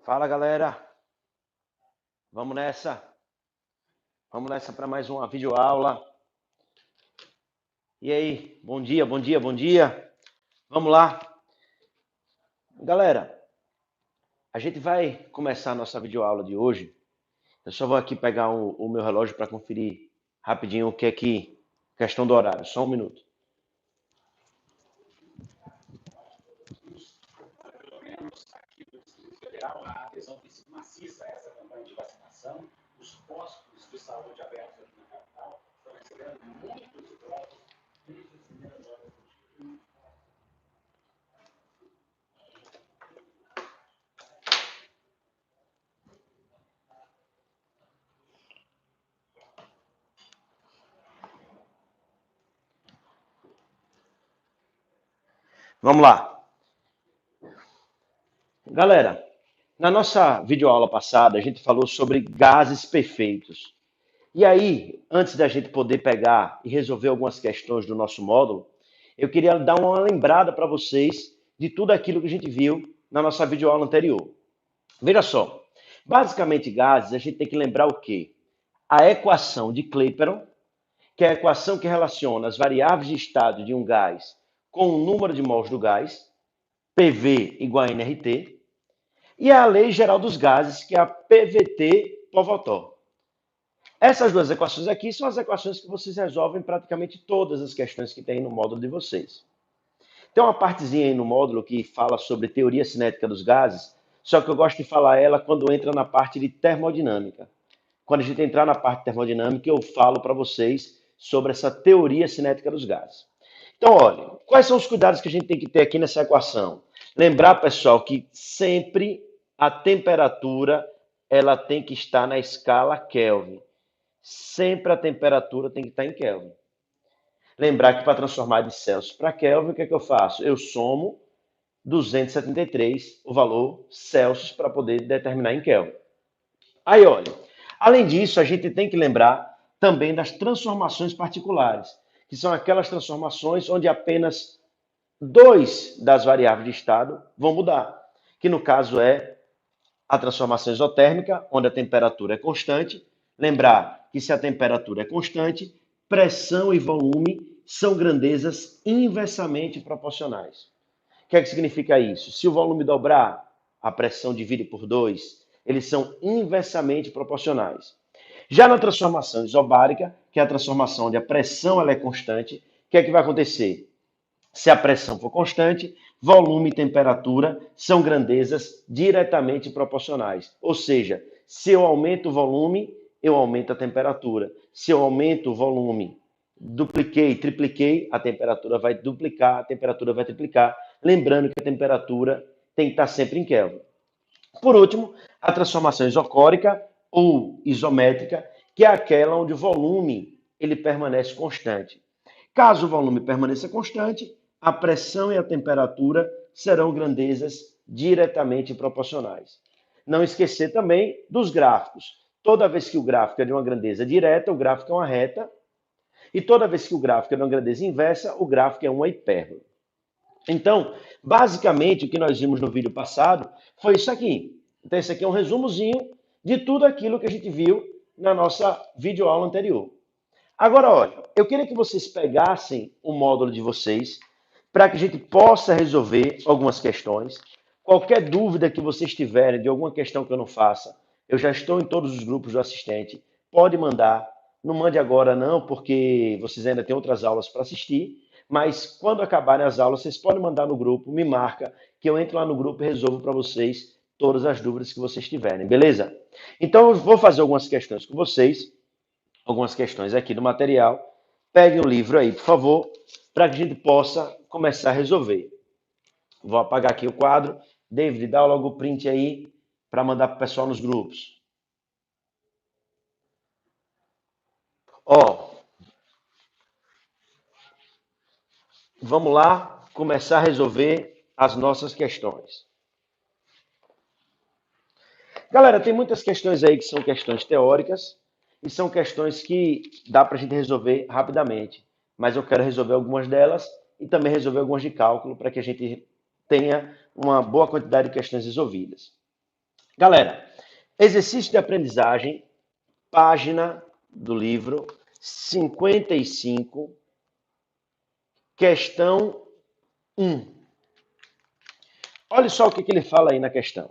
Fala, galera. Vamos nessa. Vamos nessa para mais uma videoaula. E aí? Bom dia, bom dia, bom dia. Vamos lá. Galera, a gente vai começar a nossa videoaula de hoje. Eu só vou aqui pegar o meu relógio para conferir rapidinho o que é que... Questão do horário. Só um minuto. Pelo menos aqui do Distrito Federal, a adesão tem sido maciça a essa campanha de vacinação. Os postos de saúde abertos aqui na capital estão recebendo muitos idosos desde as primeiras horas do dia. Vamos lá. Galera, na nossa videoaula passada, a gente falou sobre gases perfeitos. E aí, antes da gente poder pegar e resolver algumas questões do nosso módulo, eu queria dar uma lembrada para vocês de tudo aquilo que a gente viu na nossa videoaula anterior. Veja só, basicamente gases, a gente tem que lembrar o quê? A equação de Clapeyron, que é a equação que relaciona as variáveis de estado de um gás com o número de mols do gás, PV igual a nRT, e a lei geral dos gases, que é a PVT-Povotor. Essas duas equações aqui são as equações que vocês resolvem praticamente todas as questões que tem no módulo de vocês. Tem uma partezinha aí no módulo que fala sobre teoria cinética dos gases, só que eu gosto de falar ela quando entra na parte de termodinâmica. Quando a gente entrar na parte de termodinâmica, eu falo para vocês sobre essa teoria cinética dos gases. Então, olha, quais são os cuidados que a gente tem que ter aqui nessa equação? Lembrar, pessoal, que sempre a temperatura ela tem que estar na escala Kelvin. Sempre a temperatura tem que estar em Kelvin. Lembrar que para transformar de Celsius para Kelvin, o que é que eu faço? Eu somo 273, o valor Celsius, para poder determinar em Kelvin. Aí, olha, além disso, a gente tem que lembrar também das transformações particulares, que são aquelas transformações onde apenas dois das variáveis de estado vão mudar, que no caso é a transformação isotérmica, onde a temperatura é constante. Lembrar que se a temperatura é constante, pressão e volume são grandezas inversamente proporcionais. O que é que significa isso? Se o volume dobrar, a pressão divide por 2, eles são inversamente proporcionais. Já na transformação isobárica, que é a transformação onde a pressão ela é constante, o que é que vai acontecer? Se a pressão for constante, volume e temperatura são grandezas diretamente proporcionais. Ou seja, se eu aumento o volume, eu aumento a temperatura. Se eu aumento o volume, dupliquei, tripliquei, a temperatura vai duplicar, a temperatura vai triplicar. Lembrando que a temperatura tem que estar sempre em Kelvin. Por último, a transformação isocórica ou isométrica, que é aquela onde o volume ele permanece constante. Caso o volume permaneça constante, a pressão e a temperatura serão grandezas diretamente proporcionais. Não esquecer também dos gráficos. Toda vez que o gráfico é de uma grandeza direta, o gráfico é uma reta. E toda vez que o gráfico é de uma grandeza inversa, o gráfico é uma hipérbole. Então, basicamente, o que nós vimos no vídeo passado foi isso aqui. Então, esse aqui é um resumozinho de tudo aquilo que a gente viu na nossa videoaula anterior. Agora, olha, eu queria que vocês pegassem o módulo de vocês para que a gente possa resolver algumas questões. Qualquer dúvida que vocês tiverem de alguma questão que eu não faça, eu já estou em todos os grupos do assistente. Pode mandar. Não mande agora não, porque vocês ainda têm outras aulas para assistir. Mas quando acabarem as aulas, vocês podem mandar no grupo, me marca, que eu entro lá no grupo e resolvo para vocês todas as dúvidas que vocês tiverem, beleza? Então, eu vou fazer algumas questões com vocês, algumas questões aqui do material. Peguem o livro aí, por favor, para que a gente possa começar a resolver. Vou apagar aqui o quadro. David, dá logo o print aí para mandar para o pessoal nos grupos. Ó, vamos lá começar a resolver as nossas questões. Galera, tem muitas questões aí que são questões teóricas e são questões que dá para a gente resolver rapidamente. Mas eu quero resolver algumas delas e também resolver algumas de cálculo para que a gente tenha uma boa quantidade de questões resolvidas. Galera, exercício de aprendizagem, página do livro 55, questão 1. Olha só o que ele fala aí na questão.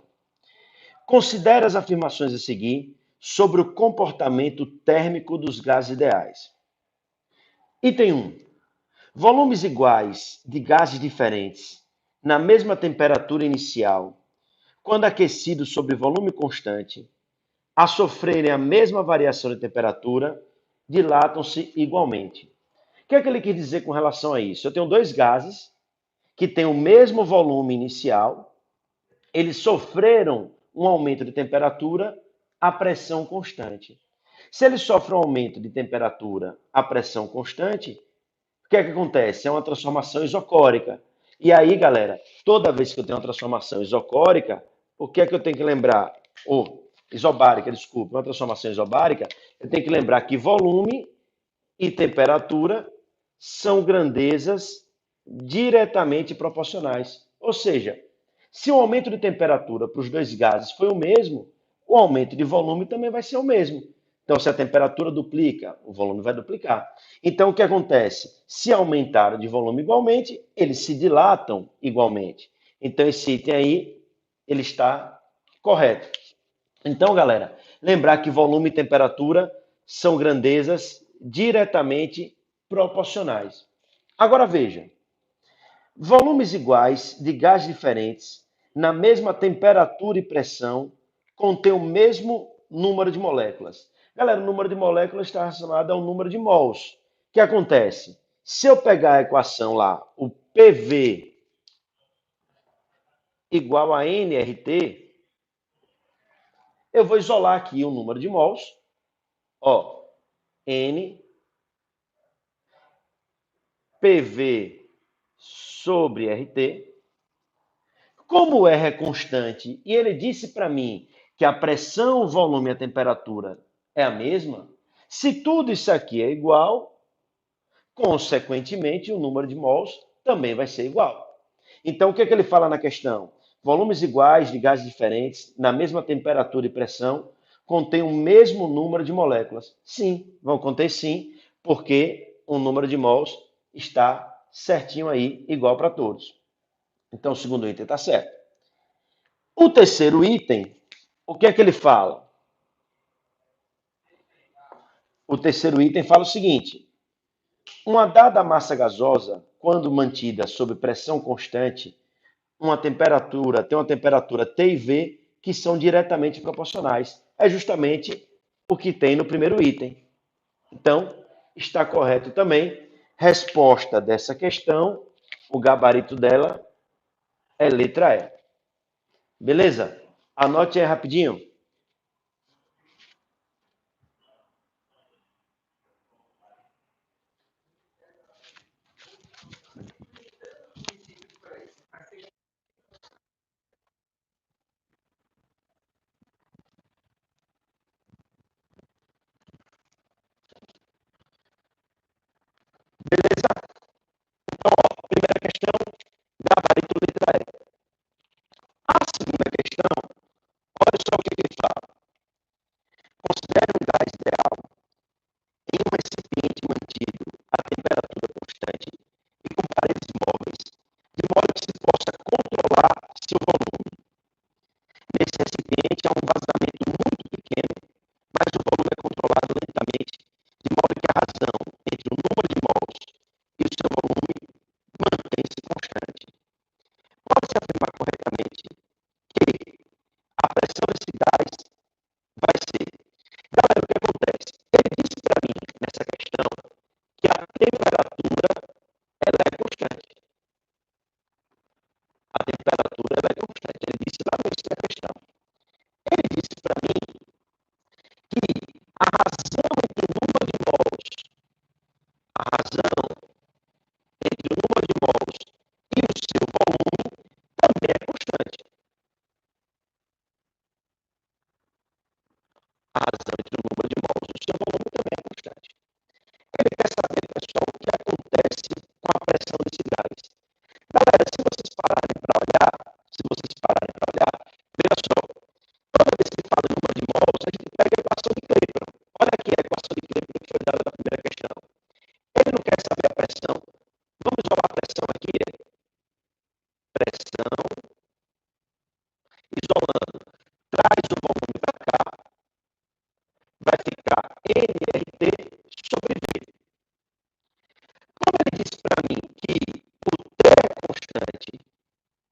Considere as afirmações a seguir sobre o comportamento térmico dos gases ideais. Item 1. Volumes iguais de gases diferentes na mesma temperatura inicial, quando aquecidos sob volume constante, a sofrerem a mesma variação de temperatura, dilatam-se igualmente. O que é que ele quer dizer com relação a isso? Eu tenho dois gases que têm o mesmo volume inicial, eles sofreram um aumento de temperatura a pressão constante. Se eles sofrem um aumento de temperatura a pressão constante, o que é que acontece? É uma transformação isocórica. E aí, galera, toda vez que eu tenho uma transformação isocórica, o que é que eu tenho que lembrar? Ou isobárica, desculpa, uma transformação isobárica, eu tenho que lembrar que volume e temperatura são grandezas diretamente proporcionais. Ou seja, se o aumento de temperatura para os dois gases foi o mesmo, o aumento de volume também vai ser o mesmo. Então, se a temperatura duplica, o volume vai duplicar. Então, o que acontece? Se aumentaram de volume igualmente, eles se dilatam igualmente. Então, esse item aí, ele está correto. Então, galera, lembrar que volume e temperatura são grandezas diretamente proporcionais. Agora veja, volumes iguais de gases diferentes na mesma temperatura e pressão contêm o mesmo número de moléculas. Galera, o número de moléculas está relacionado ao número de mols. O que acontece? Se eu pegar a equação lá, o PV igual a nRT, eu vou isolar aqui o número de mols. Ó, N PV sobre RT. Como o R é constante e ele disse para mim que a pressão, o volume e a temperatura é a mesma, se tudo isso aqui é igual, consequentemente o número de mols também vai ser igual. Então, o que é que ele fala na questão? Volumes iguais de gases diferentes, na mesma temperatura e pressão, contêm o mesmo número de moléculas. Sim, vão conter sim, porque o número de mols está certinho aí, igual para todos. Então, o segundo item está certo. O terceiro item, o que é que ele fala? O terceiro item fala o seguinte: uma dada massa gasosa, quando mantida sob pressão constante, tem uma temperatura T e V que são diretamente proporcionais. É justamente o que tem no primeiro item. Então, está correto também. Resposta dessa questão, o gabarito dela é letra E. Beleza? Anote aí rapidinho. Beleza? Então, ó, primeira questão, gabarito letra E. A segunda questão, olha só o que ele fala. Considere um gás ideal em um recipiente mantido a temperatura constante e com paredes móveis, de modo que se possa controlar seu volume. Nesse recipiente há um vazamento muito pequeno, mas o volume é controlado lentamente, de modo que a razão entre o número de mols e o seu volume mantém-se constante. Pode-se afirmar corretamente que a pressão desse gás vai ser. Galera, o que acontece? Ele disse para mim, nessa questão, que a temperatura ela é constante. A temperatura ela é constante. Ele disse lá no início da questão. Ele disse para mim que a razão entre o número de mols, a razão entre o número de mols e o seu volume também é constante. A razão entre o número de mols e o seu volume também é constante. Ele quer saber, pessoal, o que acontece com a pressão desse gás. Galera, se vocês pararem para olhar, veja só, vai ficar nRT sobre V. Como ele disse para mim que o T é constante,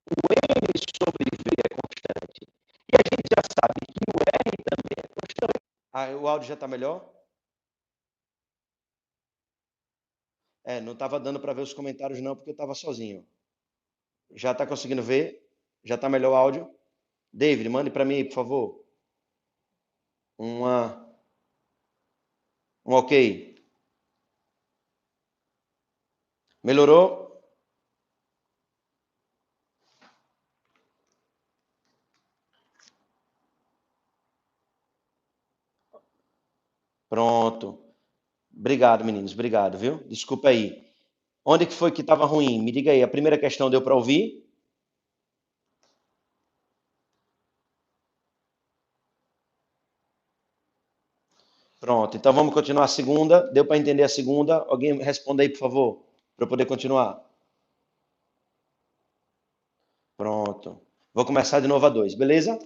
o N sobre V é constante, e a gente já sabe que o R também é constante. O áudio já está melhor? Não estava dando para ver os comentários não, porque eu estava sozinho. Já está conseguindo ver? Já está melhor o áudio? David, mande para mim aí, por favor. Um ok. Melhorou? Pronto. Obrigado, meninos. Obrigado, viu? Desculpa aí. Onde que foi que estava ruim? Me diga aí. A primeira questão deu para ouvir? Pronto. Então vamos continuar a segunda. Deu para entender a segunda? Alguém responda aí, por favor, para eu poder continuar. Pronto. Vou começar de novo a 2, beleza?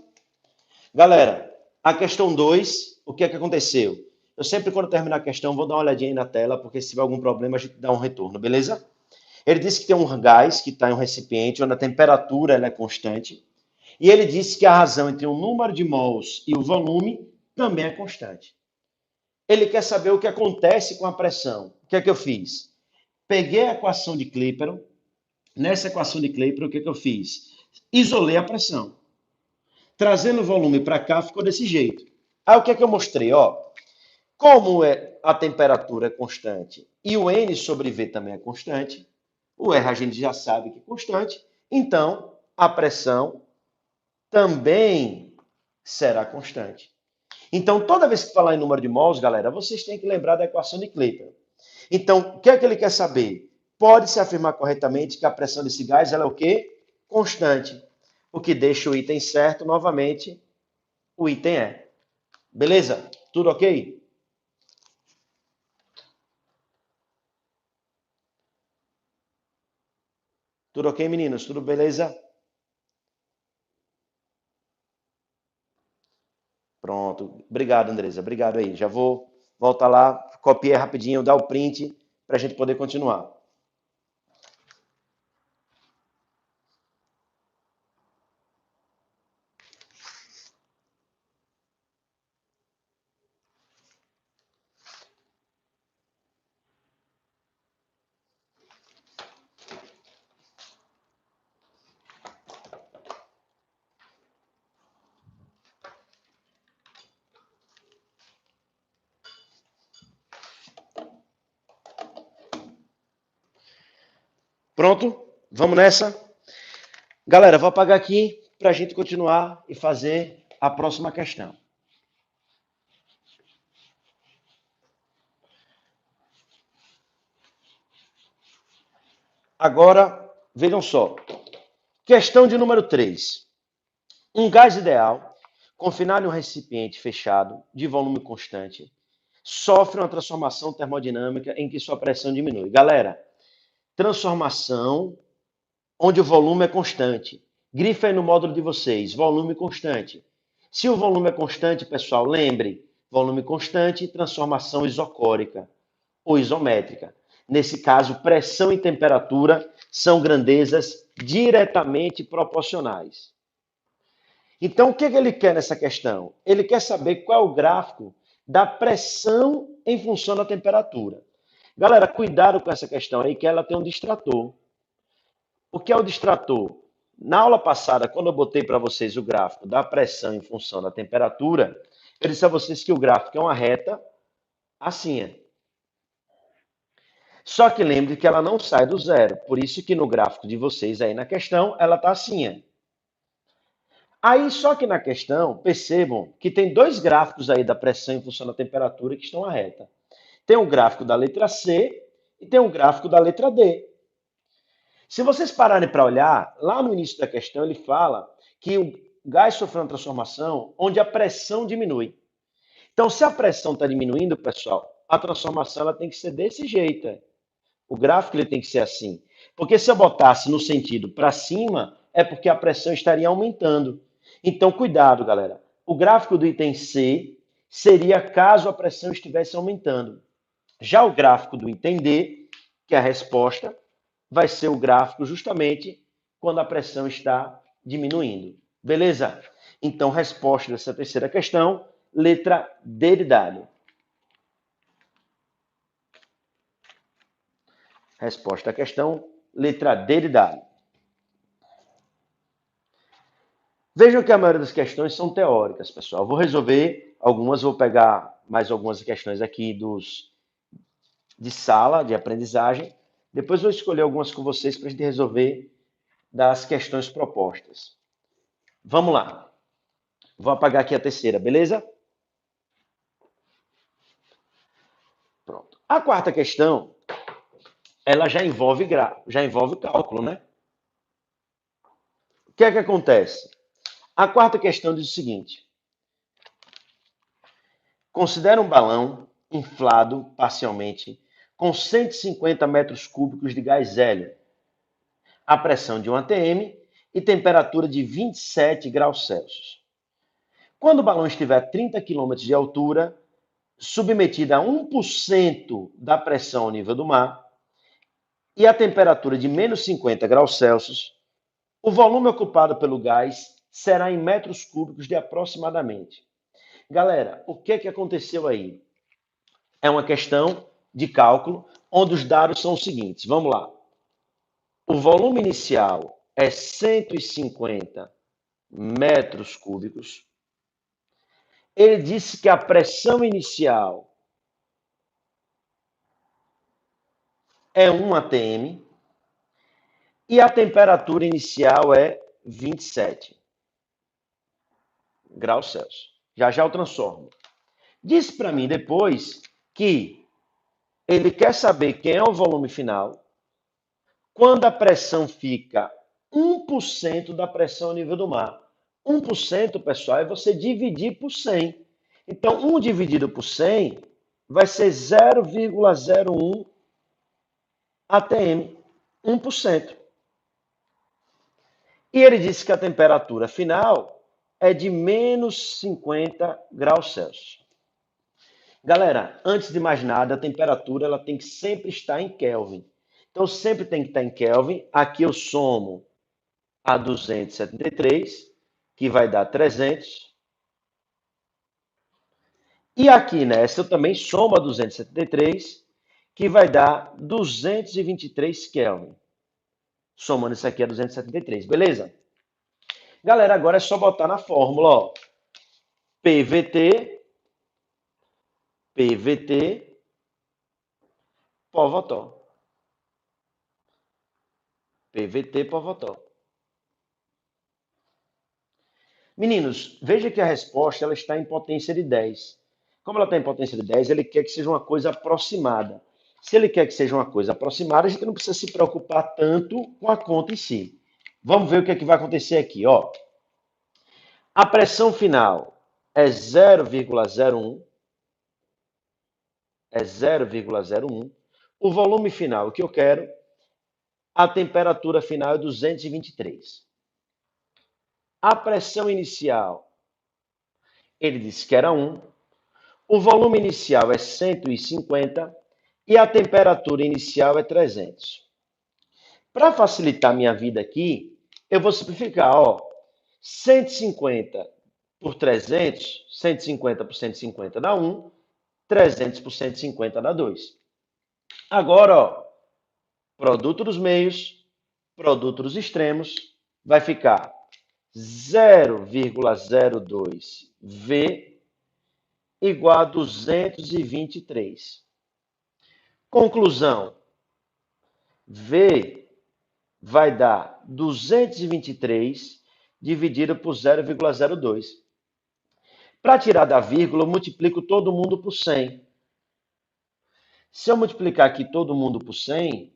Galera, a questão 2, o que é que aconteceu? Eu sempre, quando terminar a questão, vou dar uma olhadinha aí na tela, porque se tiver algum problema, a gente dá um retorno, beleza? Ele disse que tem um gás que está em um recipiente, onde a temperatura ela é constante. E ele disse que a razão entre o número de mols e o volume também é constante. Ele quer saber o que acontece com a pressão. O que é que eu fiz? Peguei a equação de Clapeyron. Nessa equação de Clapeyron, o que é que eu fiz? Isolei a pressão. Trazendo o volume para cá, ficou desse jeito. Aí o que é que eu mostrei? Como a temperatura é constante e o N sobre V também é constante, o R a gente já sabe que é constante, então a pressão também será constante. Então, toda vez que falar em número de mols, galera, vocês têm que lembrar da equação de Clapeyron. Então, o que é que ele quer saber? Pode-se afirmar corretamente que a pressão desse gás ela é o quê? Constante. O que deixa o item certo, novamente, o item é. Beleza? Tudo ok? Tudo ok, meninos? Tudo beleza? Pronto. Obrigado, Andresa. Obrigado aí. Já vou voltar lá, copiei rapidinho, dar o print para a gente poder continuar. Pronto? Vamos nessa? Galera, vou apagar aqui para a gente continuar e fazer a próxima questão. Agora, vejam só. Questão de número 3. Um gás ideal, confinado em um recipiente fechado, de volume constante, sofre uma transformação termodinâmica em que sua pressão diminui. Galera, transformação onde o volume é constante. Grifa aí no módulo de vocês, volume constante. Se o volume é constante, pessoal, lembre, volume constante, transformação isocórica ou isométrica. Nesse caso, pressão e temperatura são grandezas diretamente proporcionais. Então, o que ele quer nessa questão? Ele quer saber qual é o gráfico da pressão em função da temperatura. Galera, cuidado com essa questão aí, que ela tem um distrator. O que é o distrator? Na aula passada, quando eu botei para vocês o gráfico da pressão em função da temperatura, eu disse a vocês que o gráfico é uma reta assim. Só que lembre que ela não sai do zero. Por isso que no gráfico de vocês aí na questão, ela está assim. Aí, só que na questão, percebam que tem dois gráficos aí da pressão em função da temperatura que estão à reta. Tem o gráfico da letra C e tem o gráfico da letra D. Se vocês pararem para olhar, lá no início da questão ele fala que o gás sofreu uma transformação onde a pressão diminui. Então, se a pressão está diminuindo, pessoal, a transformação ela tem que ser desse jeito. O gráfico ele tem que ser assim. Porque se eu botasse no sentido para cima, é porque a pressão estaria aumentando. Então, cuidado, galera. O gráfico do item C seria caso a pressão estivesse aumentando. Já o gráfico do entender, que é a resposta, vai ser o gráfico justamente quando a pressão está diminuindo. Beleza? Então, resposta dessa terceira questão, letra D de dado. Resposta à questão, letra D de dado. Vejam que a maioria das questões são teóricas, pessoal. Vou resolver algumas, vou pegar mais algumas questões aqui de sala, de aprendizagem. Depois vou escolher algumas com vocês para a gente resolver das questões propostas. Vamos lá. Vou apagar aqui a terceira, beleza? Pronto. A quarta questão, ela já envolve cálculo, né? O que é que acontece? A quarta questão diz o seguinte: considera um balão inflado parcialmente com 150 metros cúbicos de gás hélio, a pressão de 1 atm e temperatura de 27 graus Celsius. Quando o balão estiver a 30 km de altura, submetido a 1% da pressão ao nível do mar e a temperatura de menos 50 graus Celsius, o volume ocupado pelo gás será em metros cúbicos de aproximadamente. Galera, o que aconteceu aí? É uma questão de cálculo, onde os dados são os seguintes. Vamos lá. O volume inicial é 150 metros cúbicos. Ele disse que a pressão inicial é 1 atm e a temperatura inicial é 27 graus Celsius. Já já eu transformo. Disse para mim depois que ele quer saber quem é o volume final quando a pressão fica 1% da pressão ao nível do mar. 1%, pessoal, é você dividir por 100. Então, 1 dividido por 100 vai ser 0,01 atm, 1%. E ele disse que a temperatura final é de menos 50 graus Celsius. Galera, antes de mais nada, a temperatura ela tem que sempre estar em Kelvin. Então, sempre tem que estar em Kelvin. Aqui eu somo a 273, que vai dar 300. E aqui nessa eu também somo a 273, que vai dar 223 Kelvin. Somando isso aqui a 273, beleza? Galera, agora é só botar na fórmula, ó. PVT, Povotó. PVT, Povotó. Meninos, veja que a resposta ela está em potência de 10. Como ela está em potência de 10, ele quer que seja uma coisa aproximada. Se ele quer que seja uma coisa aproximada, a gente não precisa se preocupar tanto com a conta em si. Vamos ver o que é que vai acontecer aqui, ó. A pressão final é 0,01. É 0,01. O volume final, o que eu quero, a temperatura final é 223. A pressão inicial, ele disse que era 1. O volume inicial é 150 e a temperatura inicial é 300. Para facilitar minha vida aqui, eu vou simplificar, ó. 150 por 300, 150 por 150 dá 1, 300 por 150 dá 2. Agora, ó, produto dos meios, produto dos extremos, vai ficar 0,02 V igual a 223. Conclusão, V vai dar 223 dividido por 0,02. Para tirar da vírgula, eu multiplico todo mundo por 100. Se eu multiplicar aqui todo mundo por 100,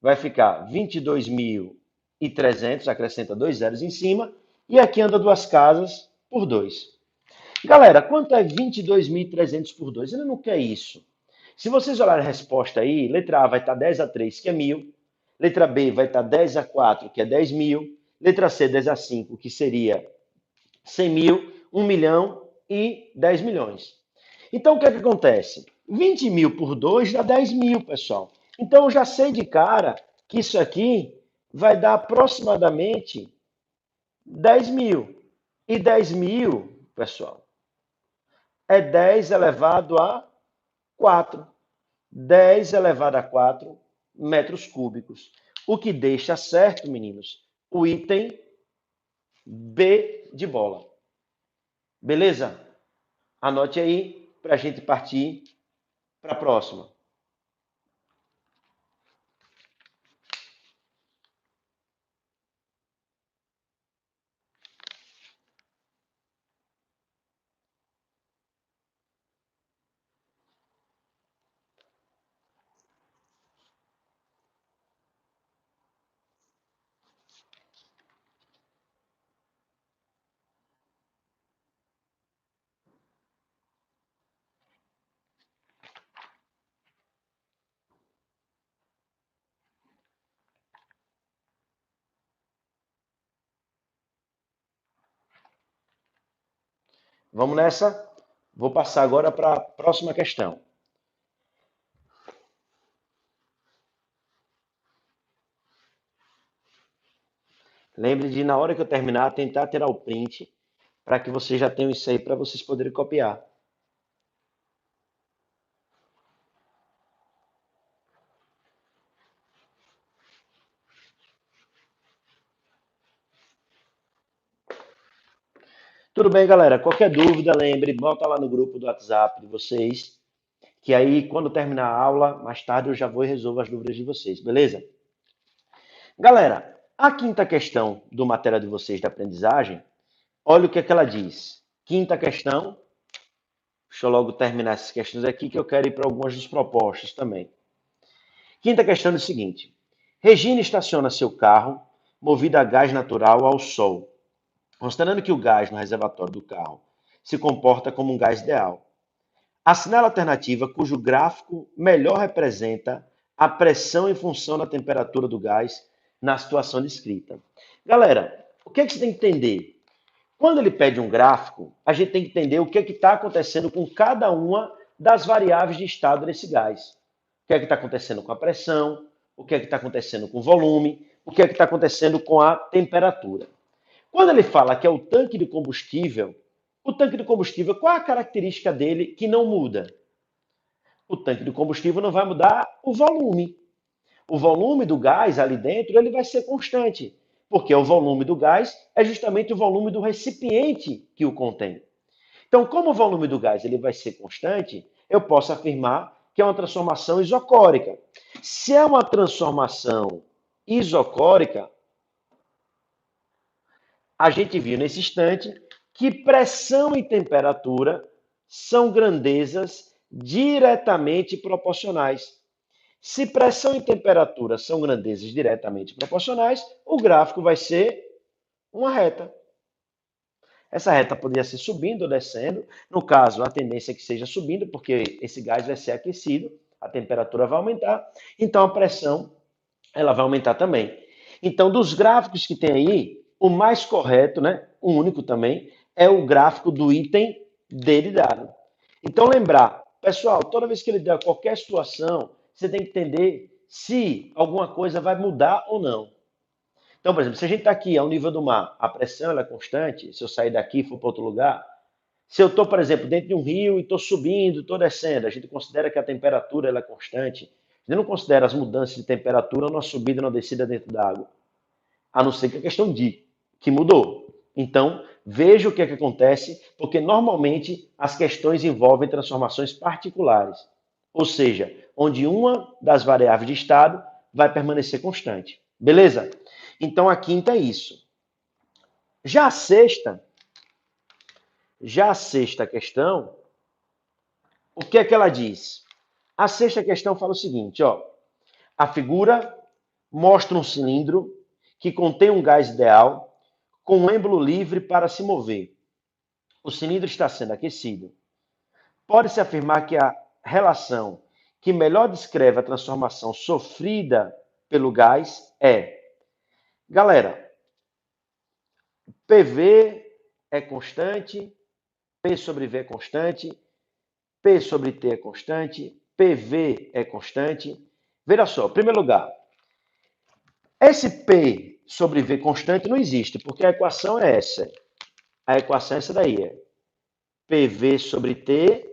vai ficar 22.300, acrescenta 2 zeros em cima, e aqui anda duas casas por 2. Galera, quanto é 22.300 por 2? Ele não quer isso. Se vocês olharem a resposta aí, letra A vai estar 10 a 3, que é 1.000. Letra B vai estar 10 a 4, que é 10.000. Letra C, 10 a 5, que seria 100.000, 1 milhão e 10 milhões. Então, o que é que acontece? 20 mil por 2 dá 10 mil, pessoal. Então, eu já sei de cara que isso aqui vai dar aproximadamente 10 mil. E 10 mil, pessoal, é 10 elevado a 4. 10 elevado a 4 metros cúbicos. O que deixa certo, meninos, o item B de bola. Beleza? Anote aí para a gente partir para a próxima. Vamos nessa? Vou passar agora para a próxima questão. Lembre de, na hora que eu terminar, tentar tirar o print para que vocês já tenham isso aí para vocês poderem copiar. Tudo bem, galera? Qualquer dúvida, lembre, bota lá no grupo do WhatsApp de vocês, que aí, quando terminar a aula, mais tarde eu já vou e resolvo as dúvidas de vocês, beleza? Galera, a quinta questão do matéria de vocês de aprendizagem, olha o que é que ela diz. Quinta questão, deixa eu logo terminar essas questões aqui, que eu quero ir para algumas das propostas também. Quinta questão é o seguinte: Regina estaciona seu carro movido a gás natural ao sol, considerando que o gás no reservatório do carro se comporta como um gás ideal. Assinale a alternativa cujo gráfico melhor representa a pressão em função da temperatura do gás na situação descrita. Galera, o que é que você tem que entender? Quando ele pede um gráfico, a gente tem que entender o que é que está acontecendo com cada uma das variáveis de estado desse gás. O que é que está acontecendo com a pressão, o que é que está acontecendo com o volume, o que é que está acontecendo com a temperatura. Quando ele fala que é o tanque de combustível, qual é a característica dele que não muda? O tanque de combustível não vai mudar o volume. O volume do gás ali dentro ele vai ser constante, porque o volume do gás é justamente o volume do recipiente que o contém. Então, como o volume do gás ele vai ser constante, eu posso afirmar que é uma transformação isocórica. Se é uma transformação isocórica, a gente viu nesse instante que pressão e temperatura são grandezas diretamente proporcionais. Se pressão e temperatura são grandezas diretamente proporcionais, o gráfico vai ser uma reta. Essa reta poderia ser subindo ou descendo. No caso, a tendência é que seja subindo, porque esse gás vai ser aquecido, a temperatura vai aumentar, então a pressão ela vai aumentar também. Então, dos gráficos que tem aí, o mais correto, né, o único também, é o gráfico do item D de dado. Então, lembrar, pessoal, toda vez que ele der qualquer situação, você tem que entender se alguma coisa vai mudar ou não. Então, por exemplo, se a gente está aqui ao nível do mar, a pressão ela é constante, se eu sair daqui e for para outro lugar, se eu estou, por exemplo, dentro de um rio e estou subindo, estou descendo, a gente considera que a temperatura ela é constante. A gente não considera as mudanças de temperatura numa subida ou numa descida dentro da água. A não ser que a questão de que mudou. Então, veja o que é que acontece, porque normalmente as questões envolvem transformações particulares. Ou seja, onde uma das variáveis de estado vai permanecer constante. Beleza? Então, a quinta é isso. Já a sexta, já a sexta questão, o que é que ela diz? A sexta questão fala o seguinte, ó. A figura mostra um cilindro que contém um gás ideal com um êmbolo livre para se mover. O cilindro está sendo aquecido. Pode-se afirmar que a relação que melhor descreve a transformação sofrida pelo gás é... Galera, PV é constante, P sobre V é constante, P sobre T é constante, PV é constante. Veja só, em primeiro lugar, esse P sobre V constante não existe, porque a equação é essa. A equação é essa daí, é PV sobre T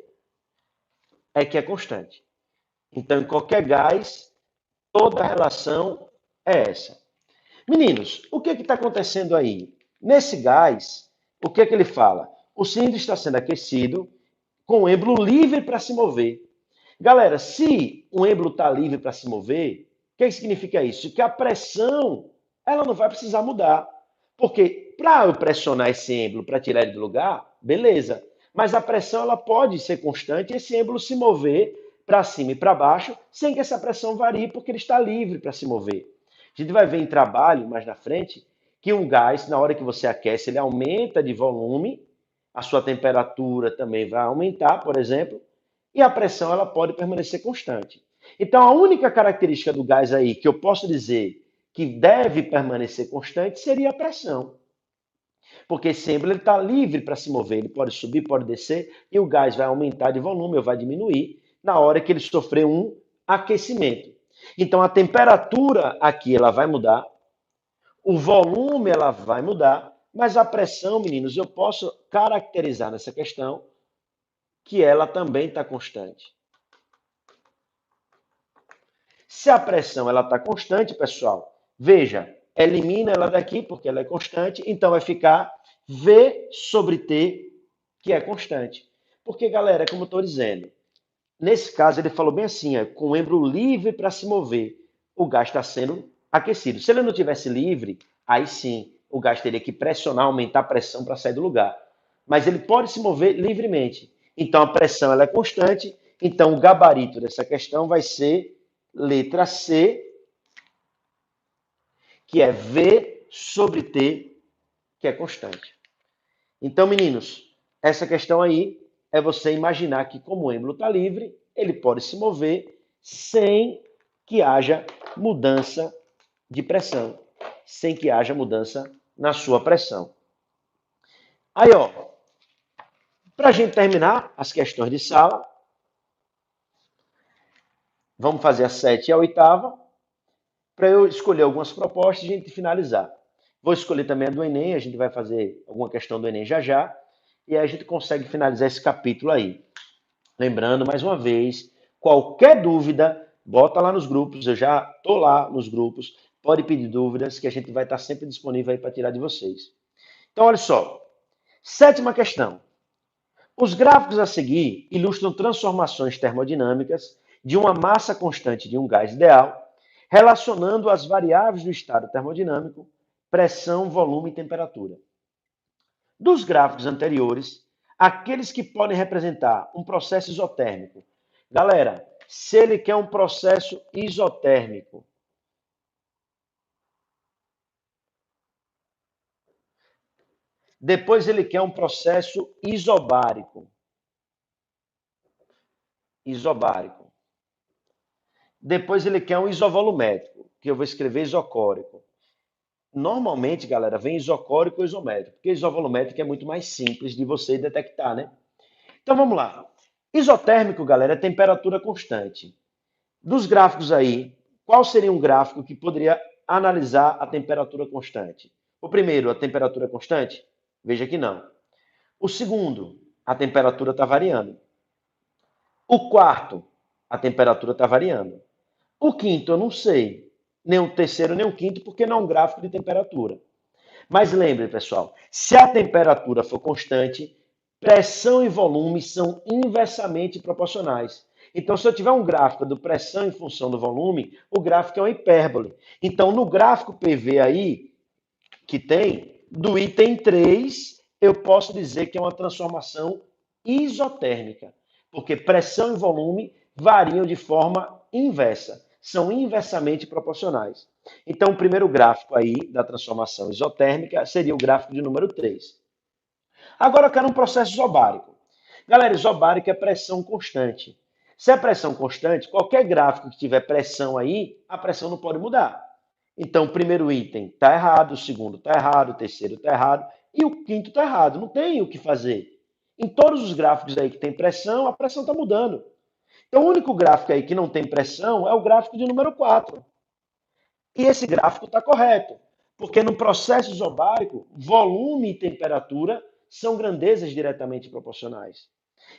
é que é constante. Então, em qualquer gás, toda a relação é essa. Meninos, o que está acontecendo aí? Nesse gás, o que ele fala? O cilindro está sendo aquecido com o êmbolo livre para se mover. Galera, se o êmbolo está livre para se mover, o que significa isso? Que a pressão ela não vai precisar mudar. Porque para eu pressionar esse êmbolo para tirar ele do lugar, beleza. Mas a pressão ela pode ser constante e esse êmbolo se mover para cima e para baixo sem que essa pressão varie, porque ele está livre para se mover. A gente vai ver em trabalho mais na frente que um gás, na hora que você aquece, ele aumenta de volume, a sua temperatura também vai aumentar, por exemplo, e a pressão ela pode permanecer constante. Então, a única característica do gás aí que eu posso dizer que deve permanecer constante seria a pressão. Porque sempre ele está livre para se mover, ele pode subir, pode descer, e o gás vai aumentar de volume ou vai diminuir na hora que ele sofrer um aquecimento. Então, a temperatura aqui ela vai mudar, o volume ela vai mudar, mas a pressão, meninos, eu posso caracterizar nessa questão que ela também está constante. Se a pressão ela está constante, pessoal, veja, elimina ela daqui porque ela é constante, então vai ficar V sobre T, que é constante. Porque, galera, como eu estou dizendo, nesse caso ele falou bem assim, com o êmbolo livre para se mover, o gás está sendo aquecido. Se ele não tivesse livre, aí sim, o gás teria que pressionar, aumentar a pressão para sair do lugar. Mas ele pode se mover livremente. Então a pressão ela é constante, então o gabarito dessa questão vai ser letra C, que é V sobre T, que é constante. Então, meninos, essa questão aí é você imaginar que como o êmbolo está livre, ele pode se mover sem que haja mudança de pressão, sem que haja mudança na sua pressão. Aí, ó, para a gente terminar as questões de sala, vamos fazer a 7 e a 8ª, para eu escolher algumas propostas e a gente finalizar. Vou escolher também a do Enem, a gente vai fazer alguma questão do Enem já já, e aí a gente consegue finalizar esse capítulo aí. Lembrando, mais uma vez, qualquer dúvida, bota lá nos grupos, eu já estou lá nos grupos, pode pedir dúvidas, que a gente vai estar sempre disponível aí para tirar de vocês. Então, olha só, 7ª questão. Os gráficos a seguir ilustram transformações termodinâmicas de uma massa constante de um gás ideal, relacionando as variáveis do estado termodinâmico, pressão, volume e temperatura. Dos gráficos anteriores, aqueles que podem representar um processo isotérmico. Galera, se ele quer um processo isotérmico, depois ele quer um processo isobárico. Isobárico. Depois ele quer um isovolumétrico, que eu vou escrever isocórico. Normalmente, galera, vem isocórico ou isométrico, porque isovolumétrico é muito mais simples de você detectar, né? Então vamos lá. Isotérmico, galera, é temperatura constante. Dos gráficos aí, qual seria um gráfico que poderia analisar a temperatura constante? O primeiro, a temperatura constante? Veja que não. O segundo, a temperatura está variando. O quarto, a temperatura está variando. O quinto, eu não sei. Nem o terceiro, nem o quinto, porque não é um gráfico de temperatura. Mas lembre, pessoal, se a temperatura for constante, pressão e volume são inversamente proporcionais. Então, se eu tiver um gráfico de pressão em função do volume, o gráfico é uma hipérbole. Então, no gráfico PV aí, que tem, do item 3, eu posso dizer que é uma transformação isotérmica, porque pressão e volume variam de forma inversa, são inversamente proporcionais. Então, o primeiro gráfico aí da transformação isotérmica seria o gráfico de número 3. Agora eu quero um processo isobárico. Galera, isobárico é pressão constante. Se é pressão constante, qualquer gráfico que tiver pressão aí, a pressão não pode mudar. Então, o primeiro item está errado, o segundo está errado, o terceiro está errado e o quinto está errado. Não tem o que fazer. Em todos os gráficos aí que tem pressão, a pressão está mudando. Então, o único gráfico aí que não tem pressão é o gráfico de número 4. E esse gráfico está correto, porque no processo isobárico, volume e temperatura são grandezas diretamente proporcionais.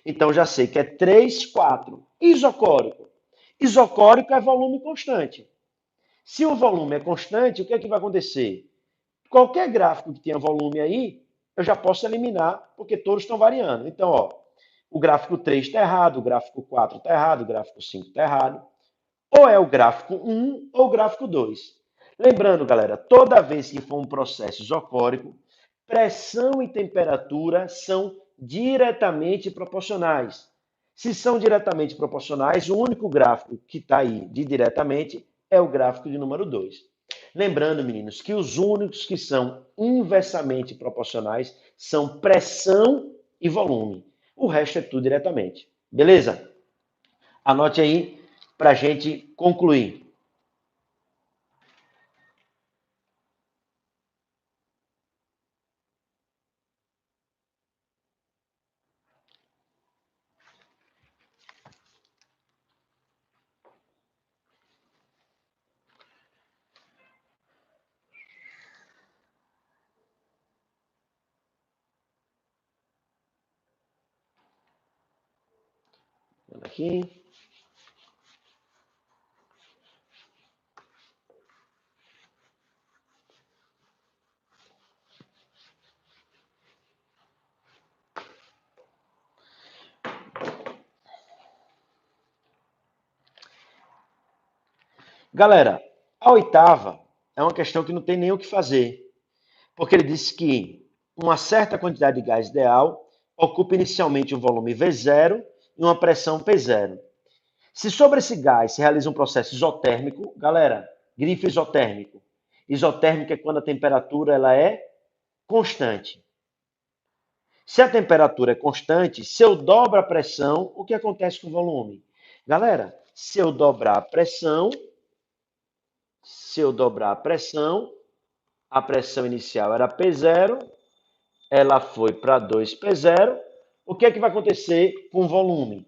Então, já sei que é 3, 4. Isocórico. Isocórico é volume constante. Se o volume é constante, o que é que vai acontecer? Qualquer gráfico que tenha volume aí, eu já posso eliminar, porque todos estão variando. Então, ó, o gráfico 3 está errado, o gráfico 4 está errado, o gráfico 5 está errado. Ou é o gráfico 1 ou o gráfico 2. Lembrando, galera, toda vez que for um processo isocórico, pressão e temperatura são diretamente proporcionais. Se são diretamente proporcionais, o único gráfico que está aí de diretamente é o gráfico de número 2. Lembrando, meninos, que os únicos que são inversamente proporcionais são pressão e volume. O resto é tudo diretamente. Beleza? Anote aí para a gente concluir. Aqui. Galera, a oitava é uma questão que não tem nem o que fazer, porque ele disse que uma certa quantidade de gás ideal ocupa inicialmente um volume V0 e uma pressão P0. Se sobre esse gás se realiza um processo isotérmico, galera, grife isotérmico. Isotérmico é quando a temperatura ela é constante. Se a temperatura é constante, se eu dobro a pressão, o que acontece com o volume? Galera, se eu dobrar a pressão inicial era P0, ela foi para 2P0. O que é que vai acontecer com o volume?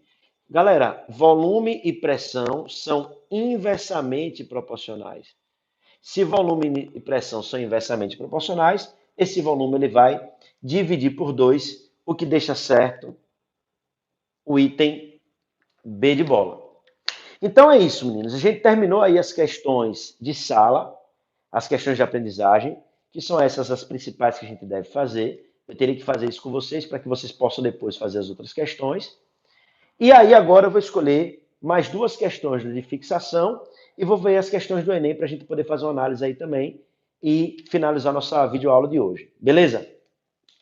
Galera, volume e pressão são inversamente proporcionais. Se volume e pressão são inversamente proporcionais, esse volume ele vai dividir por 2, o que deixa certo o item B de bola. Então é isso, meninos. A gente terminou aí as questões de sala, as questões de aprendizagem, que são essas as principais que a gente deve fazer. Eu teria que fazer isso com vocês para que vocês possam depois fazer as outras questões. E aí agora eu vou escolher mais duas questões de fixação e vou ver as questões do Enem para a gente poder fazer uma análise aí também e finalizar nossa videoaula de hoje. Beleza?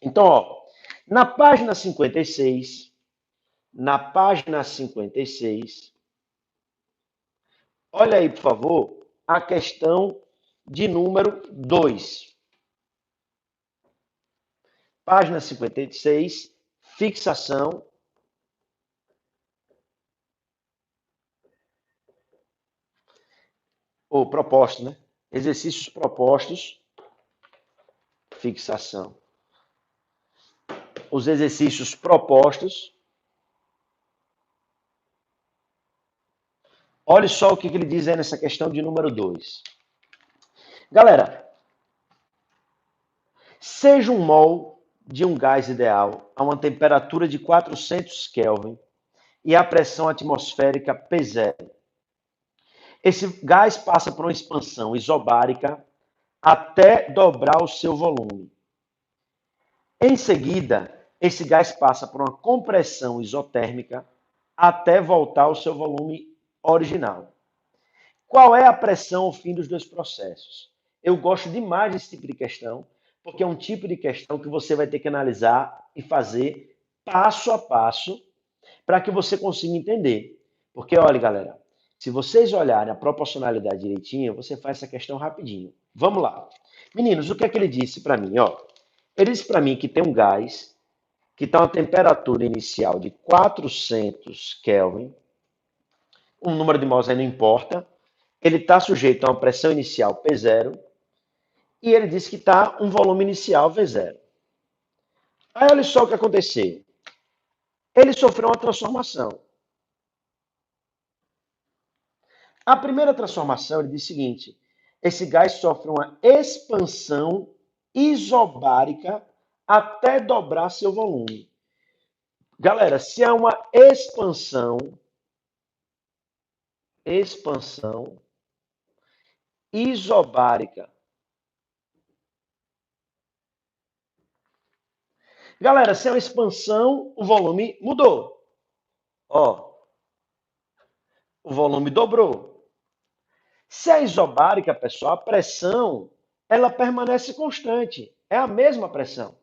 Então, ó, na página 56, olha aí, por favor, a questão de número 2. Página 56, fixação. Ou propostos, né? Exercícios propostos, fixação. Os exercícios propostos. Olha só o que ele diz aí nessa questão de número 2. Galera, seja um mol de um gás ideal a uma temperatura de 400 Kelvin e a pressão atmosférica P0. Esse gás passa por uma expansão isobárica até dobrar o seu volume. Em seguida, esse gás passa por uma compressão isotérmica até voltar ao seu volume original. Qual é a pressão ao fim dos dois processos? Eu gosto demais desse tipo de questão, porque é um tipo de questão que você vai ter que analisar e fazer passo a passo para que você consiga entender. Porque, olha, galera, se vocês olharem a proporcionalidade direitinho, você faz essa questão rapidinho. Vamos lá. Meninos, o que é que ele disse para mim? Ó, ele disse para mim que tem um gás que está a uma temperatura inicial de 400 Kelvin, um número de mols aí não importa, ele está sujeito a uma pressão inicial P0 e ele disse que está um volume inicial V0. Aí olha só o que aconteceu. Ele sofreu uma transformação. A primeira transformação, ele diz o seguinte: esse gás sofre uma expansão isobárica até dobrar seu volume. Galera, se há uma expansão isobárica. Galera, se é uma expansão, o volume mudou. Ó, o volume dobrou. Se é isobárica, pessoal, a pressão ela permanece constante. É a mesma pressão.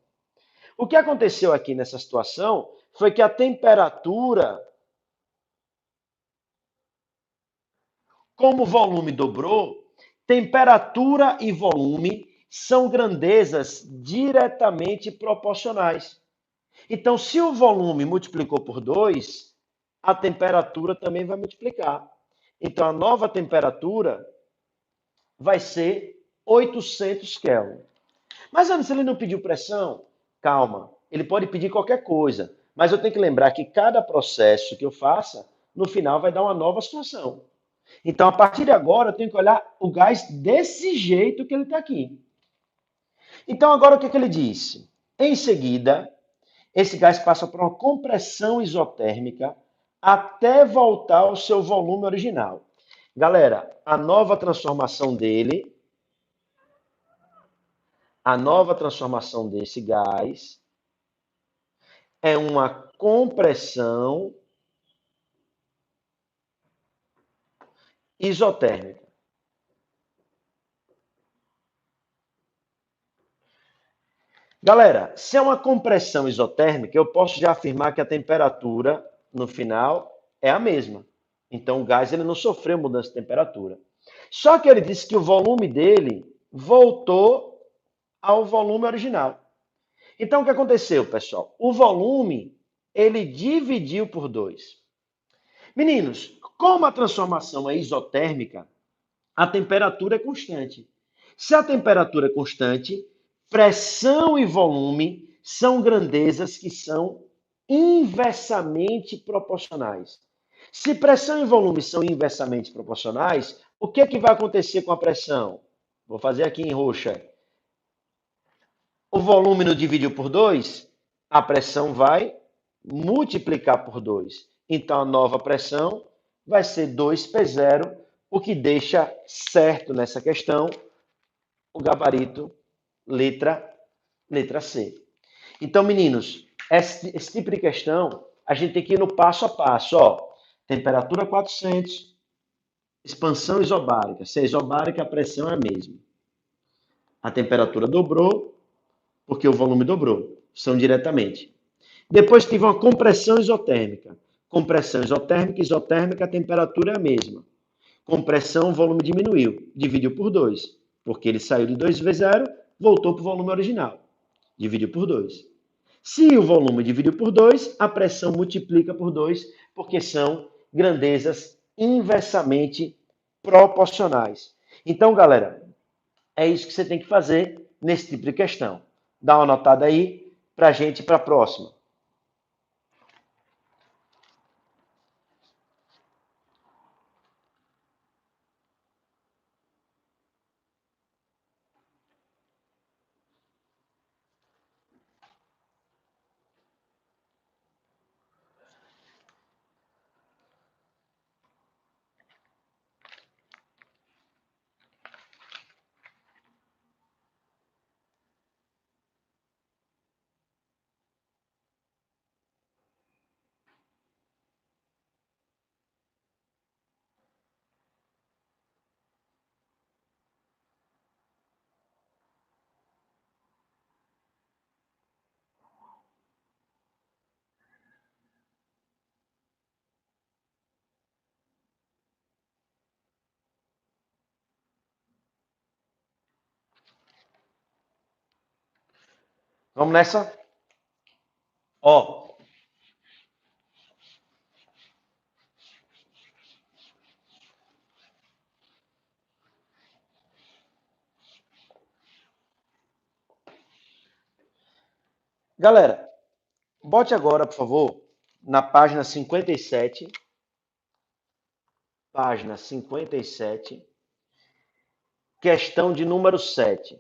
O que aconteceu aqui nessa situação foi que a temperatura, como o volume dobrou, temperatura e volume são grandezas diretamente proporcionais. Então, se o volume multiplicou por 2, a temperatura também vai multiplicar. Então, a nova temperatura vai ser 800 Kelvin. Mas, Ana, se ele não pediu pressão, calma, ele pode pedir qualquer coisa. Mas eu tenho que lembrar que cada processo que eu faça, no final vai dar uma nova situação. Então, a partir de agora, eu tenho que olhar o gás desse jeito que ele está aqui. Então, agora o que ele disse? Em seguida, esse gás passa por uma compressão isotérmica até voltar ao seu volume original. Galera, a nova transformação desse gás é uma compressão isotérmica. Galera, se é uma compressão isotérmica, eu posso já afirmar que a temperatura no final é a mesma. Então o gás ele não sofreu mudança de temperatura. Só que ele disse que o volume dele voltou ao volume original. Então o que aconteceu, pessoal? O volume ele dividiu por 2. Meninos, como a transformação é isotérmica, a temperatura é constante. Se a temperatura é constante, pressão e volume são grandezas que são inversamente proporcionais. Se pressão e volume são inversamente proporcionais, o que, é que vai acontecer com a pressão? Vou fazer aqui em roxa. O volume não dividiu por 2, a pressão vai multiplicar por 2. Então, a nova pressão vai ser 2P0, o que deixa certo nessa questão o gabarito letra C. Então, meninos, esse tipo de questão, a gente tem que ir no passo a passo. Ó, temperatura 400, expansão isobárica. Se é isobárica, a pressão é a mesma. A temperatura dobrou, porque o volume dobrou. São diretamente. Depois tive uma compressão isotérmica. Compressão isotérmica, a temperatura é a mesma. Compressão, o volume diminuiu. Dividiu por 2, porque ele saiu de 2V0, voltou para o volume original. Dividiu por 2. Se o volume dividiu por 2, a pressão multiplica por 2, porque são grandezas inversamente proporcionais. Então, galera, é isso que você tem que fazer nesse tipo de questão. Dá uma notada aí para a gente ir para a próxima. Vamos nessa? Ó, galera, bote agora, por favor, na página 57, página 57, questão de número 7.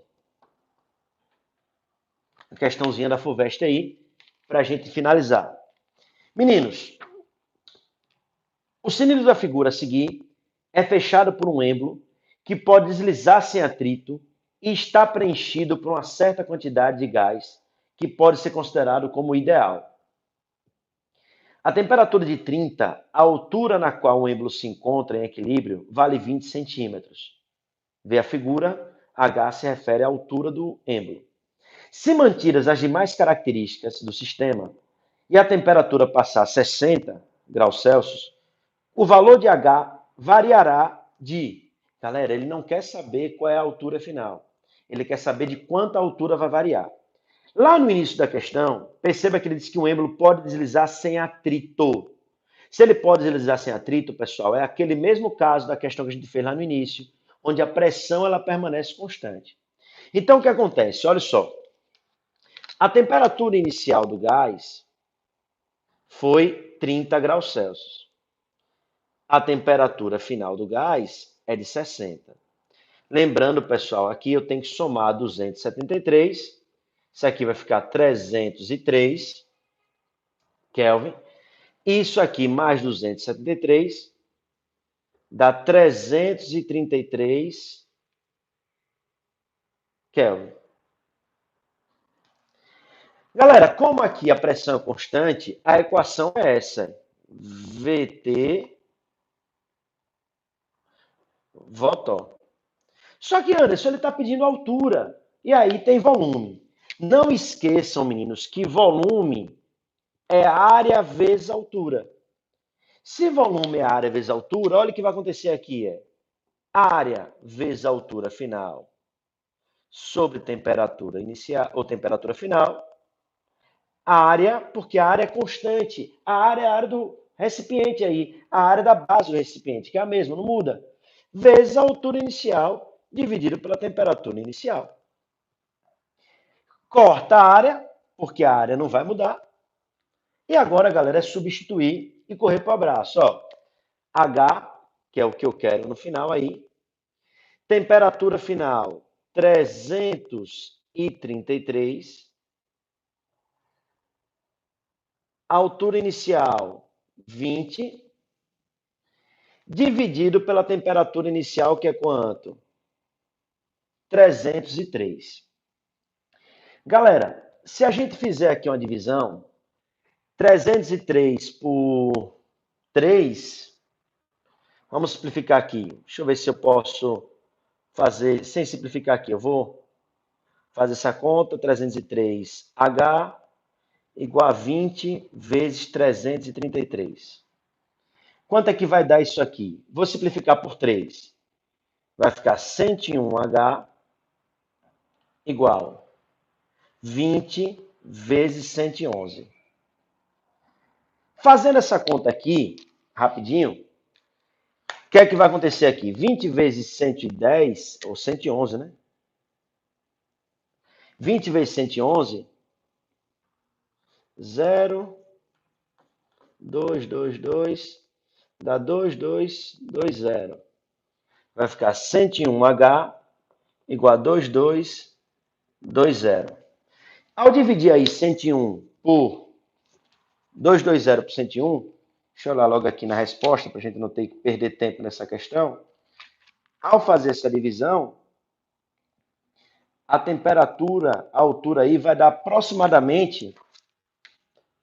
A questãozinha da FUVEST aí, para a gente finalizar. Meninos, o cilindro da figura a seguir é fechado por um êmbolo que pode deslizar sem atrito e está preenchido por uma certa quantidade de gás que pode ser considerado como ideal. A temperatura de 30, a altura na qual o êmbolo se encontra em equilíbrio, vale 20 centímetros. Vê a figura, H se refere à altura do êmbolo. Se mantidas as demais características do sistema e a temperatura passar 60 graus Celsius, o valor de H variará de... Galera, ele não quer saber qual é a altura final. Ele quer saber de quanta altura vai variar. Lá no início da questão, perceba que ele diz que um êmbolo pode deslizar sem atrito. Se ele pode deslizar sem atrito, pessoal, é aquele mesmo caso da questão que a gente fez lá no início, onde a pressão ela permanece constante. Então, o que acontece? Olha só. A temperatura inicial do gás foi 30 graus Celsius. A temperatura final do gás é de 60. Lembrando, pessoal, aqui eu tenho que somar 273. Isso aqui vai ficar 303 Kelvin. Isso aqui mais 273 dá 333 Kelvin. Galera, como aqui a pressão é constante, a equação é essa. VT Votó. Só que, Anderson, ele está pedindo altura. E aí tem volume. Não esqueçam, meninos, que volume é área vezes altura. Se volume é área vezes altura, olha o que vai acontecer aqui. Área vezes altura final sobre temperatura inicial ou temperatura final. A área, porque a área é constante. A área é a área do recipiente aí. A área da base do recipiente, que é a mesma, não muda. Vezes a altura inicial dividido pela temperatura inicial. Corta a área, porque a área não vai mudar. E agora, galera, é substituir e correr para o abraço. Ó, H, que é o que eu quero no final aí. Temperatura final, 333. Altura inicial, 20. Dividido pela temperatura inicial, que é quanto? 303. Galera, se a gente fizer aqui uma divisão, 303 por 3, vamos simplificar aqui. Deixa eu ver se eu posso fazer, sem simplificar aqui, eu vou fazer essa conta, 303H igual a 20 vezes 333. Quanto é que vai dar isso aqui? Vou simplificar por 3. Vai ficar 101H igual 20 vezes 111. Fazendo essa conta aqui, rapidinho, o que é que vai acontecer aqui? 20 vezes 110, ou 111, né? 20 vezes 111, 0, 2, 2, 2, dá 2, 2, 2, 0. Vai ficar 101H igual a 2, 2, 2, 0. Ao dividir aí 101 por 220 por 101, deixa eu olhar logo aqui na resposta, para a gente não ter que perder tempo nessa questão. Ao fazer essa divisão, a temperatura, a altura aí vai dar aproximadamente,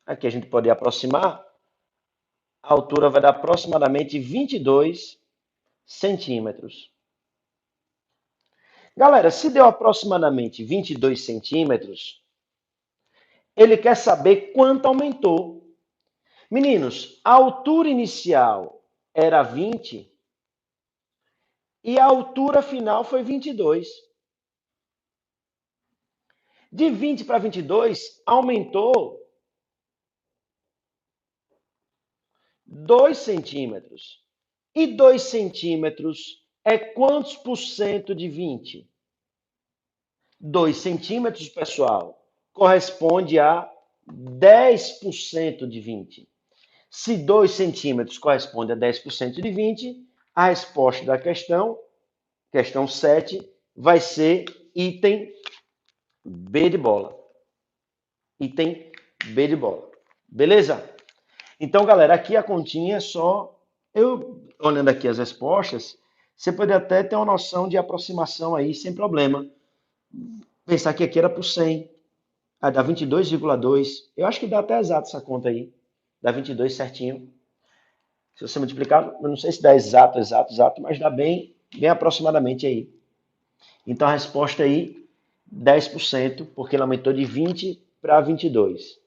aqui a gente pode aproximar, a altura vai dar aproximadamente 22 centímetros. Galera, se deu aproximadamente 22 centímetros, ele quer saber quanto aumentou. Meninos, a altura inicial era 20 e a altura final foi 22. De 20 para 22, aumentou 2 centímetros. E 2 centímetros é quantos por cento de 20? 2 centímetros, pessoal, corresponde a 10% de 20. Se 2 centímetros corresponde a 10% de 20, a resposta da questão 7, vai ser item B de bola. Item B de bola. Beleza? Então, galera, aqui a continha é só... Eu, olhando aqui as respostas, você pode até ter uma noção de aproximação aí, sem problema. Pensar que aqui era por 100. Ah, dá 22,2. Eu acho que dá até exato essa conta aí. Dá 22 certinho. Se você multiplicar, eu não sei se dá exato, mas dá bem aproximadamente aí. Então a resposta aí, 10%, porque ele aumentou de 20 para 22.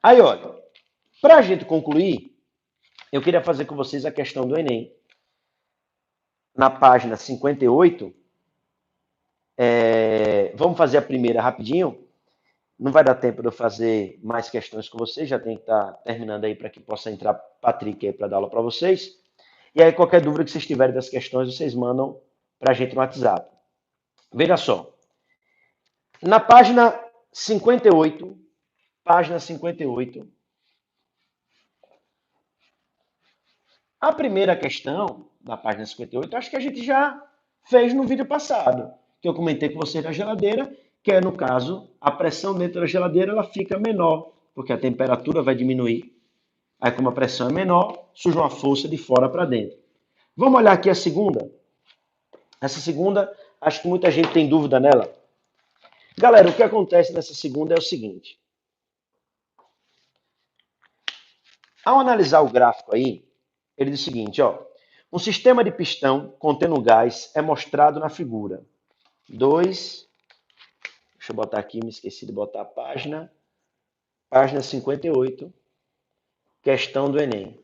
Aí, olha, para a gente concluir, eu queria fazer com vocês a questão do Enem. Na página 58, vamos fazer a primeira rapidinho. Não vai dar tempo de eu fazer mais questões com vocês, já tem que estar terminando aí para que possa entrar Patrick aí para dar aula para vocês. E aí, qualquer dúvida que vocês tiverem das questões, vocês mandam para a gente no WhatsApp. Veja só. Na página 58, a primeira questão da página 58, acho que a gente já fez no vídeo passado, que eu comentei com vocês da geladeira, que é, no caso, a pressão dentro da geladeira ela fica menor, porque a temperatura vai diminuir. Aí, como a pressão é menor, surge uma força de fora para dentro. Vamos olhar aqui a segunda? Essa segunda, acho que muita gente tem dúvida nela. Galera, o que acontece nessa segunda é o seguinte. Ao analisar o gráfico aí, ele diz o seguinte, ó. Um sistema de pistão contendo gás é mostrado na figura. 2, deixa eu botar aqui, me esqueci de botar a página. Página 58, questão do Enem.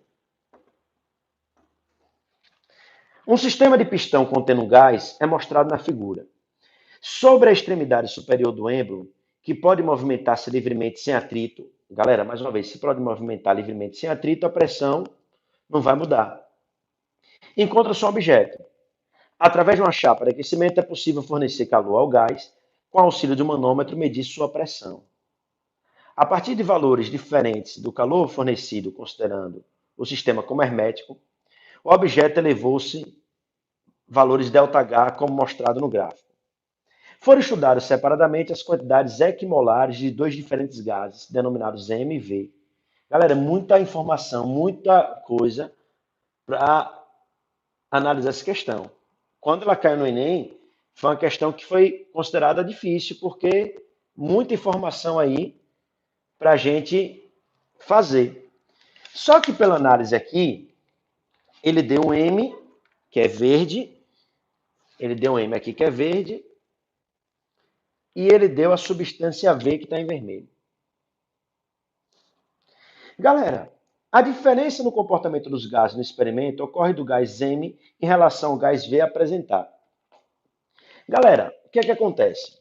Um sistema de pistão contendo gás é mostrado na figura. Sobre a extremidade superior do êmbolo, que pode movimentar-se livremente sem atrito, galera, mais uma vez, se pode movimentar livremente sem atrito, a pressão não vai mudar. Encontra-se um objeto. Através de uma chapa de aquecimento é possível fornecer calor ao gás, com auxílio de um manômetro medir sua pressão. A partir de valores diferentes do calor fornecido, considerando o sistema como hermético, o objeto elevou-se valores ΔH, como mostrado no gráfico. Foram estudadas separadamente as quantidades equimolares de dois diferentes gases, denominados M e V. Galera, muita informação, muita coisa para analisar essa questão. Quando ela caiu no Enem, foi uma questão que foi considerada difícil, porque muita informação aí para a gente fazer. Só que pela análise aqui, ele deu um M, que é verde, ele deu um M aqui que é verde, e ele deu a substância V que está em vermelho. Galera, a diferença no comportamento dos gases no experimento ocorre do gás M em relação ao gás V apresentado. Galera, o que é que acontece?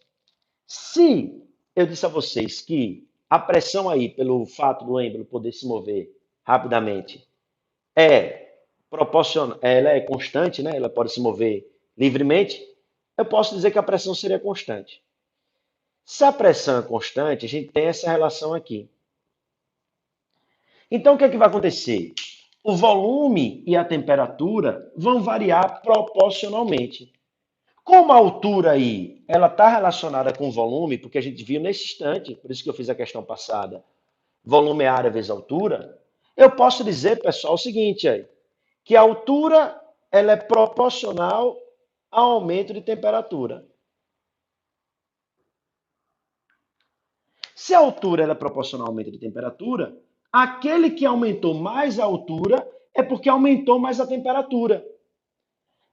Se eu disse a vocês que a pressão aí, pelo fato do êmbolo poder se mover rapidamente, é proporcional, ela é constante, né? Ela pode se mover livremente, eu posso dizer que a pressão seria constante. Se a pressão é constante, a gente tem essa relação aqui. Então, o que é que vai acontecer? O volume e a temperatura vão variar proporcionalmente. Como a altura aí, ela está relacionada com o volume, porque a gente viu nesse instante, por isso que eu fiz a questão passada, volume é área vezes altura, eu posso dizer, pessoal, o seguinte aí, que a altura ela é proporcional ao aumento de temperatura. Se a altura ela é proporcional ao aumento de temperatura, aquele que aumentou mais a altura é porque aumentou mais a temperatura.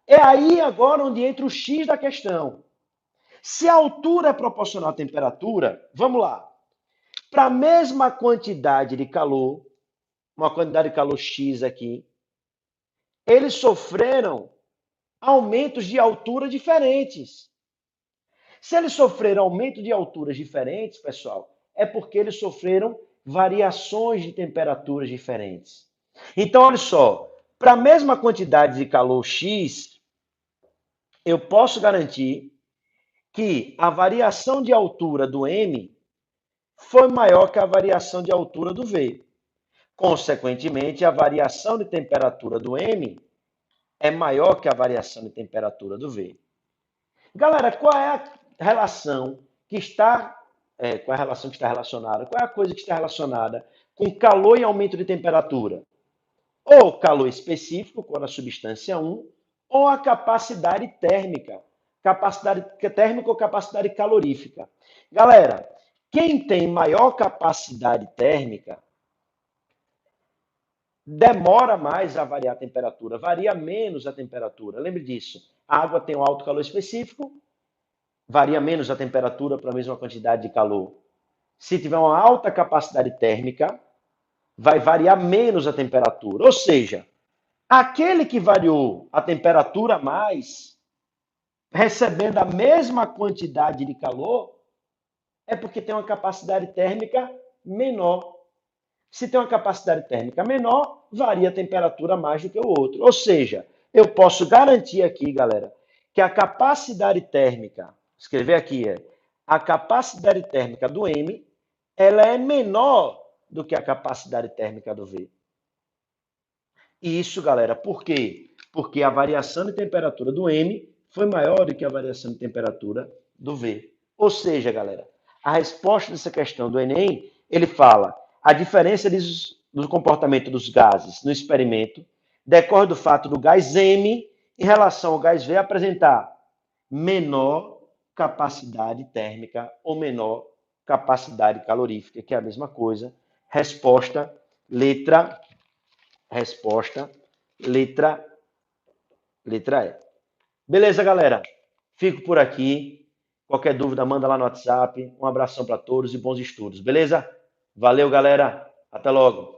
É aí agora onde entra o X da questão. Se a altura é proporcional à temperatura, vamos lá. Para a mesma quantidade de calor, uma quantidade de calor X aqui, eles sofreram aumentos de altura diferentes. Se eles sofreram aumento de alturas diferentes, pessoal, é porque eles sofreram variações de temperaturas diferentes. Então, olha só, para a mesma quantidade de calor X, eu posso garantir que a variação de altura do M foi maior que a variação de altura do V. Consequentemente, a variação de temperatura do M é maior que a variação de temperatura do V. Galera, qual é a relação que está, qual é a relação que está relacionada? Qual é a coisa que está relacionada com calor e aumento de temperatura? Ou calor específico, quando a substância é 1, ou a capacidade térmica ou capacidade calorífica. Galera, quem tem maior capacidade térmica demora mais a variar a temperatura, varia menos a temperatura. Lembre disso. A água tem um alto calor específico, varia menos a temperatura para a mesma quantidade de calor. Se tiver uma alta capacidade térmica, vai variar menos a temperatura. Ou seja, aquele que variou a temperatura mais, recebendo a mesma quantidade de calor, é porque tem uma capacidade térmica menor. Se tem uma capacidade térmica menor, varia a temperatura mais do que o outro. Ou seja, eu posso garantir aqui, galera, que a capacidade térmica, escrever aqui a capacidade térmica do M, ela é menor do que a capacidade térmica do V. E isso, galera, por quê? Porque a variação de temperatura do M foi maior do que a variação de temperatura do V. Ou seja, galera, a resposta dessa questão do Enem, ele fala a diferença do comportamento dos gases no experimento decorre do fato do gás M em relação ao gás V apresentar menor capacidade térmica ou menor capacidade calorífica, que é a mesma coisa. Resposta, letra E. Beleza, galera? Fico por aqui. Qualquer dúvida, manda lá no WhatsApp. Um abração para todos e bons estudos, beleza? Valeu, galera. Até logo.